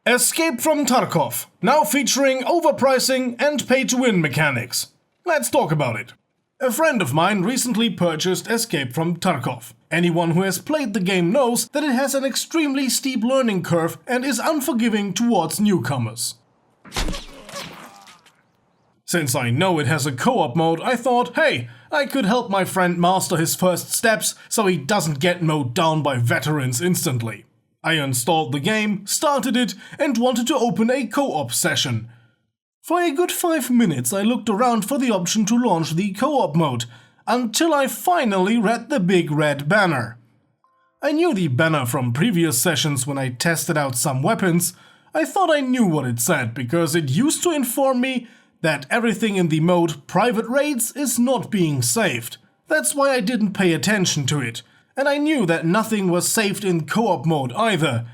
Escape from Tarkov, now featuring overpricing and pay-to-win mechanics. Let's talk about it. A friend of mine recently purchased Escape from Tarkov. Anyone who has played the game knows that it has an extremely steep learning curve and is unforgiving towards newcomers. Since I know it has a co-op mode, I thought, hey, I could help my friend master his first steps so he doesn't get mowed down by veterans instantly. I installed the game, started it, and wanted to open a co-op session. For a good 5 minutes I looked around for the option to launch the co-op mode, until I finally read the big red banner. I knew the banner from previous sessions when I tested out some weapons. I thought I knew what it said because it used to inform me that everything in the mode Private Raids is not being saved. That's why I didn't pay attention to it. And I knew that nothing was saved in co-op mode either.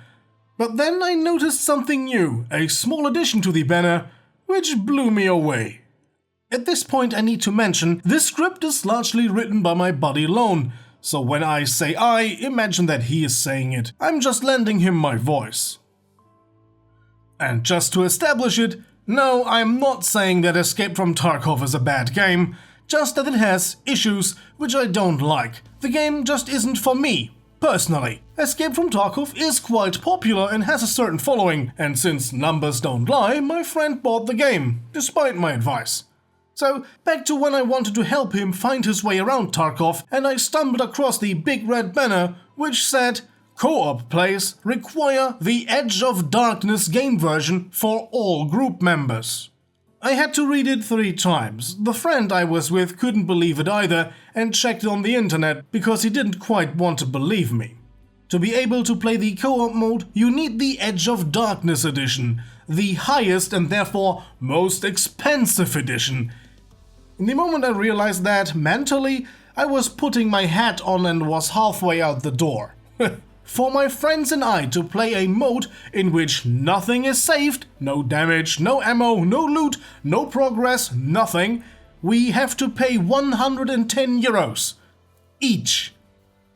But then I noticed something new, a small addition to the banner, which blew me away. At this point I need to mention, this script is largely written by my buddy Lone, so when I say I, imagine that he is saying it. I'm just lending him my voice. And just to establish it, no, I'm not saying that Escape from Tarkov is a bad game, just that it has issues which I don't like. The game just isn't for me, personally. Escape from Tarkov is quite popular and has a certain following, and since numbers don't lie, my friend bought the game, despite my advice. So, back to when I wanted to help him find his way around Tarkov, and I stumbled across the big red banner which said, Co-op plays require the Edge of Darkness game version for all group members. I had to read it 3 times. The friend I was with couldn't believe it either and checked it on the internet because he didn't quite want to believe me. To be able to play the co-op mode, you need the Edge of Darkness edition, the highest and therefore most expensive edition. In the moment I realized that, mentally, I was putting my hat on and was halfway out the door. For my friends and I to play a mode in which nothing is saved, no damage, no ammo, no loot, no progress, nothing, we have to pay 110 euros each.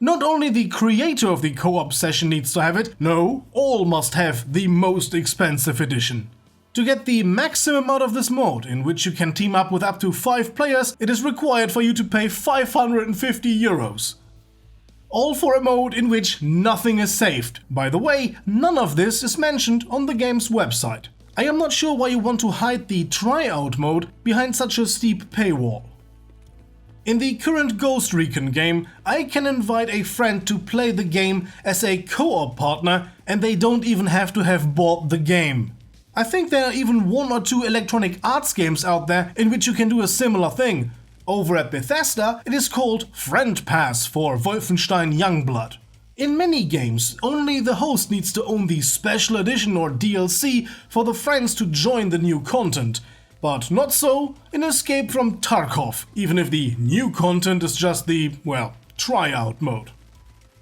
Not only the creator of the co-op session needs to have it, no, all must have the most expensive edition. To get the maximum out of this mode, in which you can team up with up to 5 players, it is required for you to pay 550 euros. All for a mode in which nothing is saved. By the way, none of this is mentioned on the game's website. I am not sure why you want to hide the tryout mode behind such a steep paywall. In the current Ghost Recon game, I can invite a friend to play the game as a co-op partner and they don't even have to have bought the game. I think there are even 1 or 2 Electronic Arts games out there in which you can do a similar thing. Over at Bethesda, it is called Friend Pass for Wolfenstein Youngblood. In many games, only the host needs to own the special edition or DLC for the friends to join the new content. But not so in Escape from Tarkov, even if the new content is just the, well, tryout mode.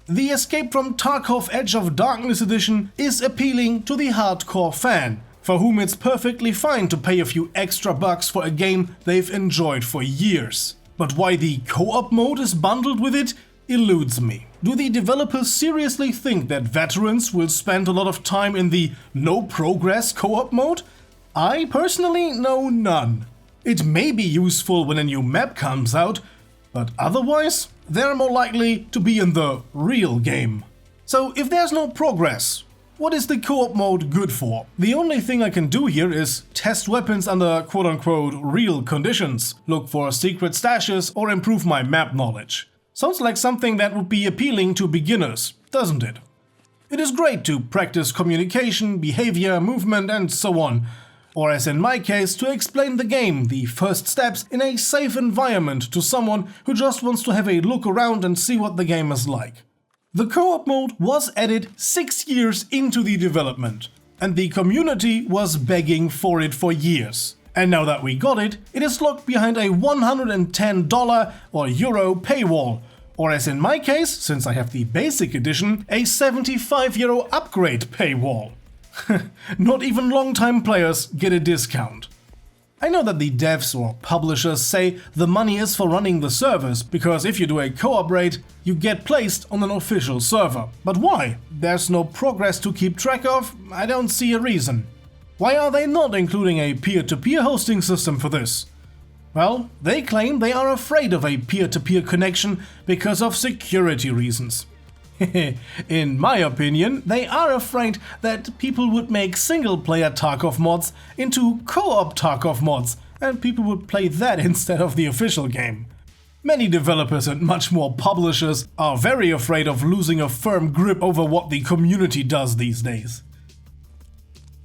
The Escape from Tarkov Edge of Darkness edition is appealing to the hardcore fan, for whom it's perfectly fine to pay a few extra bucks for a game they've enjoyed for years. But why the co-op mode is bundled with it eludes me. Do the developers seriously think that veterans will spend a lot of time in the no progress co-op mode? I personally know none. It may be useful when a new map comes out, but otherwise they're more likely to be in the real game. So if there's no progress, what is the co-op mode good for? The only thing I can do here is test weapons under quote-unquote real conditions, look for secret stashes or improve my map knowledge. Sounds like something that would be appealing to beginners, doesn't it? It is great to practice communication, behavior, movement and so on. Or as in my case, to explain the game, the first steps, in a safe environment to someone who just wants to have a look around and see what the game is like. The co-op mode was added 6 years into the development, and the community was begging for it for years. And now that we got it, it is locked behind a $110 or euro paywall, or as in my case, since I have the basic edition, a 75 euro upgrade paywall. Not even long-time players get a discount. I know that the devs or publishers say the money is for running the servers, because if you do a co-op raid, you get placed on an official server. But why? There's no progress to keep track of? I don't see a reason. Why are they not including a peer-to-peer hosting system for this? Well, they claim they are afraid of a peer-to-peer connection because of security reasons. In my opinion, they are afraid that people would make single-player Tarkov mods into co-op Tarkov mods, and people would play that instead of the official game. Many developers and much more publishers are very afraid of losing a firm grip over what the community does these days.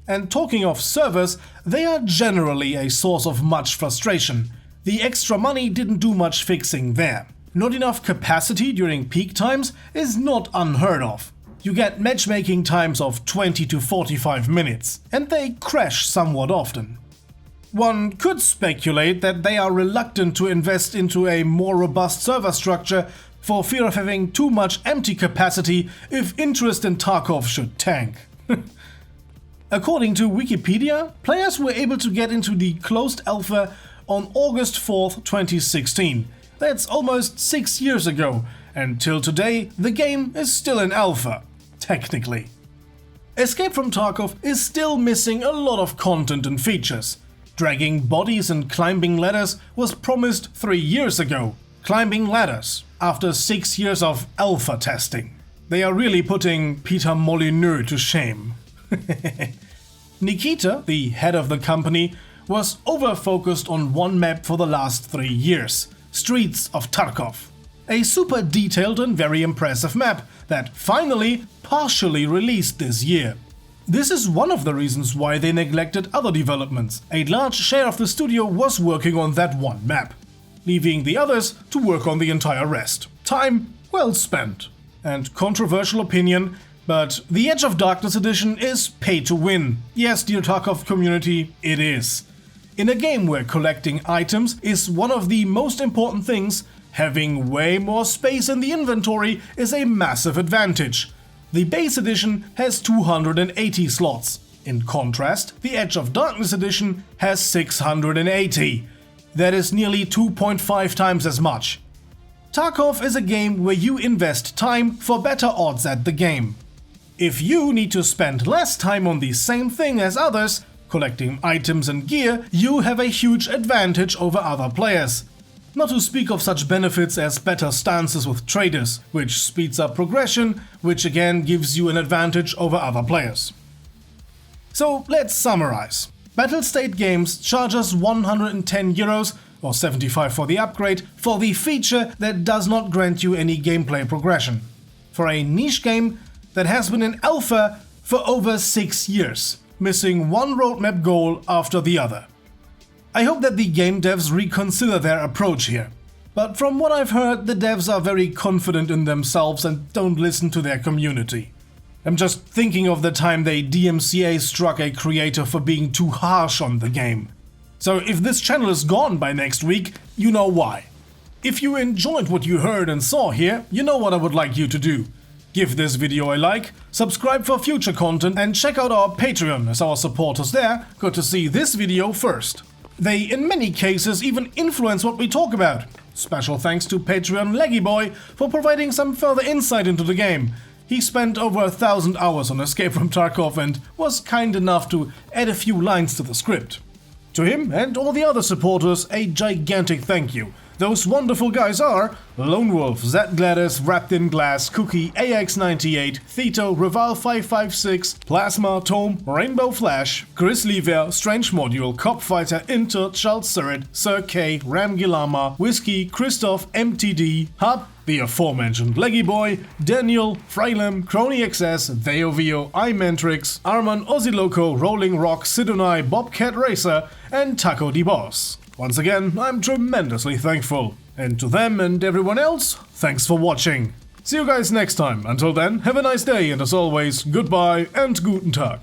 And talking of servers, they are generally a source of much frustration. The extra money didn't do much fixing there. Not enough capacity during peak times is not unheard of. You get matchmaking times of 20 to 45 minutes, and they crash somewhat often. One could speculate that they are reluctant to invest into a more robust server structure for fear of having too much empty capacity if interest in Tarkov should tank. According to Wikipedia, players were able to get into the closed alpha on August 4th, 2016. That's almost 6 years ago, and till today the game is still in alpha, technically. Escape from Tarkov is still missing a lot of content and features. Dragging bodies and climbing ladders was promised 3 years ago. Climbing ladders, after 6 years of alpha testing. They are really putting Peter Molyneux to shame. Nikita, the head of the company, was over-focused on one map for the last 3 years. Streets of Tarkov. A super detailed and very impressive map that finally partially released this year. This is one of the reasons why they neglected other developments. A large share of the studio was working on that one map, leaving the others to work on the entire rest. Time well spent. And controversial opinion, but the Edge of Darkness edition is pay to win. Yes, dear Tarkov community, it is. In a game where collecting items is one of the most important things, having way more space in the inventory is a massive advantage. The base edition has 280 slots. In contrast, the Edge of Darkness edition has 680. That is nearly 2.5 times as much. Tarkov is a game where you invest time for better odds at the game. If you need to spend less time on the same thing as others, collecting items and gear, you have a huge advantage over other players. Not to speak of such benefits as better stances with traders, which speeds up progression, which again gives you an advantage over other players. So let's summarize. Battlestate Games charges €110 or 75 for the upgrade for the feature that does not grant you any gameplay progression. For a niche game that has been in alpha for over 6 years. Missing one roadmap goal after the other. I hope that the game devs reconsider their approach here. But from what I've heard, the devs are very confident in themselves and don't listen to their community. I'm just thinking of the time they DMCA struck a creator for being too harsh on the game. So if this channel is gone by next week, you know why. If you enjoyed what you heard and saw here, you know what I would like you to do. Give this video a like, subscribe for future content, and check out our Patreon, as our supporters there got to see this video first. They, in many cases, even influence what we talk about. Special thanks to Patreon Leggyboy for providing some further insight into the game. He spent over 1,000 hours on Escape from Tarkov and was kind enough to add a few lines to the script. To him and all the other supporters, a gigantic thank you. Those wonderful guys are Lone Wolf, Zed Gladys, Wrapped in Glass, Cookie, AX98, Theto, Rival556, Plasma, Tome, Rainbow Flash, Grizzly Bear, Strange Module, Cop Fighter, Inter, Charles Surrett, Sir K, Ram Gilama, Whiskey, Christoph, MTD, Hub, the aforementioned Leggy Boy, Daniel, Frylem, Crony XS, Theovio, iMentrix, Arman, Ozzy Rolling Rock, Sidonai, Bobcat Racer, and Taco the Boss. Once again, I'm tremendously thankful. And to them and everyone else, thanks for watching. See you guys next time. Until then, have a nice day, and as always, goodbye and guten Tag.